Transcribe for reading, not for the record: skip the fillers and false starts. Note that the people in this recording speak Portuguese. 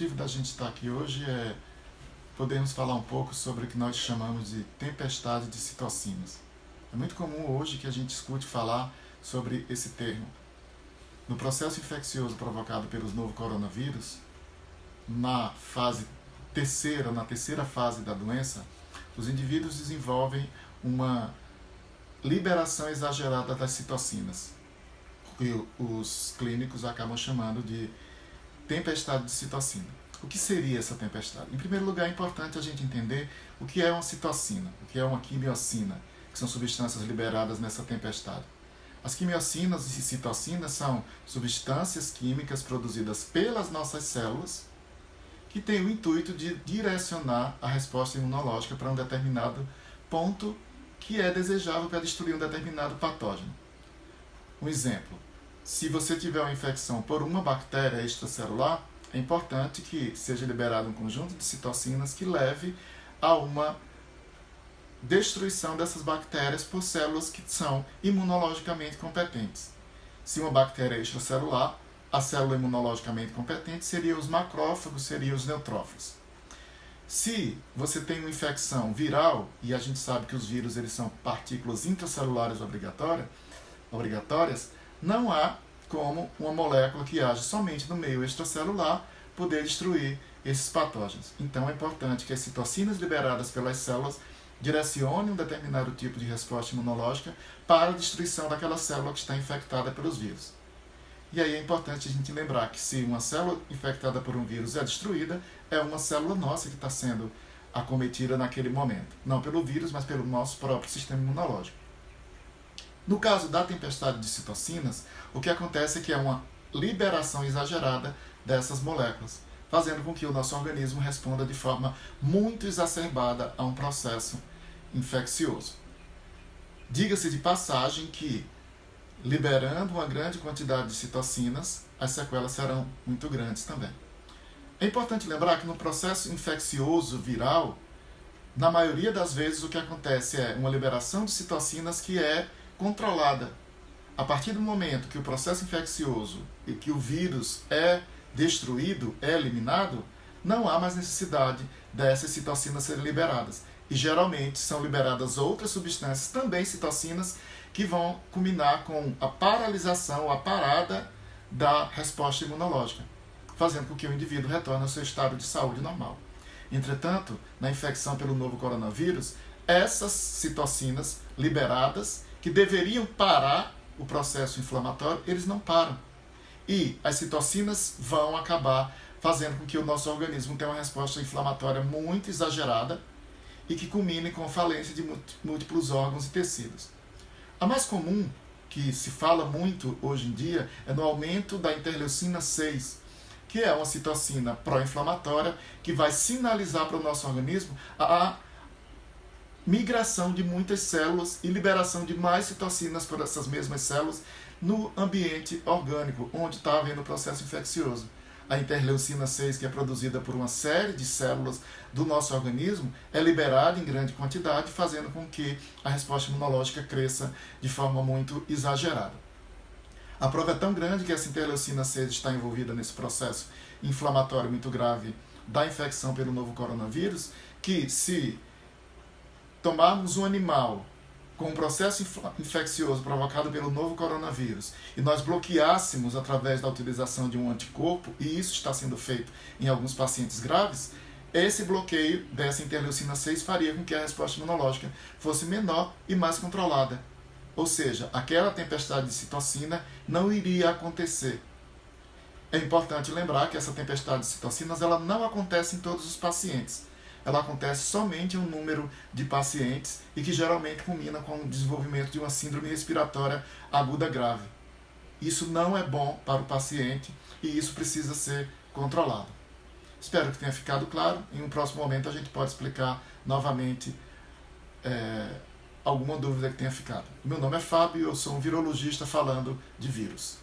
motivo da gente estar aqui hoje é podermos falar um pouco sobre o que nós chamamos de tempestade de citocinas. É muito comum hoje que a gente escute falar sobre esse termo. No processo infeccioso provocado pelos novo coronavírus, na terceira fase da doença, os indivíduos desenvolvem uma liberação exagerada das citocinas. E os clínicos acabam chamando de tempestade de citocina. O que seria essa tempestade? Em primeiro lugar, é importante a gente entender o que é uma citocina, o que é uma quimiocina, que são substâncias liberadas nessa tempestade. As quimiocinas e citocinas são substâncias químicas produzidas pelas nossas células que têm o intuito de direcionar a resposta imunológica para um determinado ponto que é desejável para destruir um determinado patógeno. Um exemplo, se você tiver uma infecção por uma bactéria extracelular, é importante que seja liberado um conjunto de citocinas que leve a uma destruição dessas bactérias por células que são imunologicamente competentes. Se uma bactéria é extracelular, a célula imunologicamente competente seria os macrófagos, seriam os neutrófilos. Se você tem uma infecção viral, e a gente sabe que os vírus eles são partículas intracelulares obrigatórias, não há como uma molécula que age somente no meio extracelular poder destruir esses patógenos. Então é importante que as citocinas liberadas pelas células direcionem um determinado tipo de resposta imunológica para a destruição daquela célula que está infectada pelos vírus. E aí é importante a gente lembrar que se uma célula infectada por um vírus é destruída, é uma célula nossa que está sendo acometida naquele momento. Não pelo vírus, mas pelo nosso próprio sistema imunológico. No caso da tempestade de citocinas, o que acontece é que é uma liberação exagerada dessas moléculas, fazendo com que o nosso organismo responda de forma muito exacerbada a um processo infeccioso. Diga-se de passagem que, liberando uma grande quantidade de citocinas, as sequelas serão muito grandes também. É importante lembrar que no processo infeccioso viral, na maioria das vezes o que acontece é uma liberação de citocinas que é controlada. A partir do momento que o processo infeccioso e que o vírus é destruído, é eliminado, não há mais necessidade dessas citocinas serem liberadas. E geralmente são liberadas outras substâncias, também citocinas, que vão culminar com a paralisação, a parada da resposta imunológica, fazendo com que o indivíduo retorne ao seu estado de saúde normal. Entretanto, na infecção pelo novo coronavírus, essas citocinas liberadas, que deveriam parar o processo inflamatório, eles não param. E as citocinas vão acabar fazendo com que o nosso organismo tenha uma resposta inflamatória muito exagerada e que culmine com a falência de múltiplos órgãos e tecidos. A mais comum, que se fala muito hoje em dia, é no aumento da interleucina 6, que é uma citocina pró-inflamatória que vai sinalizar para o nosso organismo a migração de muitas células e liberação de mais citocinas por essas mesmas células no ambiente orgânico, onde está havendo o processo infeccioso. A interleucina 6, que é produzida por uma série de células do nosso organismo, é liberada em grande quantidade, fazendo com que a resposta imunológica cresça de forma muito exagerada. A prova é tão grande que essa interleucina 6 está envolvida nesse processo inflamatório muito grave da infecção pelo novo coronavírus, que se tomarmos um animal com um processo infeccioso provocado pelo novo coronavírus e nós bloqueássemos através da utilização de um anticorpo, e isso está sendo feito em alguns pacientes graves, esse bloqueio dessa interleucina 6 faria com que a resposta imunológica fosse menor e mais controlada. Ou seja, aquela tempestade de citocina não iria acontecer. É importante lembrar que essa tempestade de citocinas ela não acontece em todos os pacientes. Ela acontece somente em um número de pacientes e que geralmente culmina com o desenvolvimento de uma síndrome respiratória aguda grave. Isso não é bom para o paciente e isso precisa ser controlado. Espero que tenha ficado claro. Em um próximo momento a gente pode explicar novamente alguma dúvida que tenha ficado. Meu nome é Fábio e eu sou um virologista falando de vírus.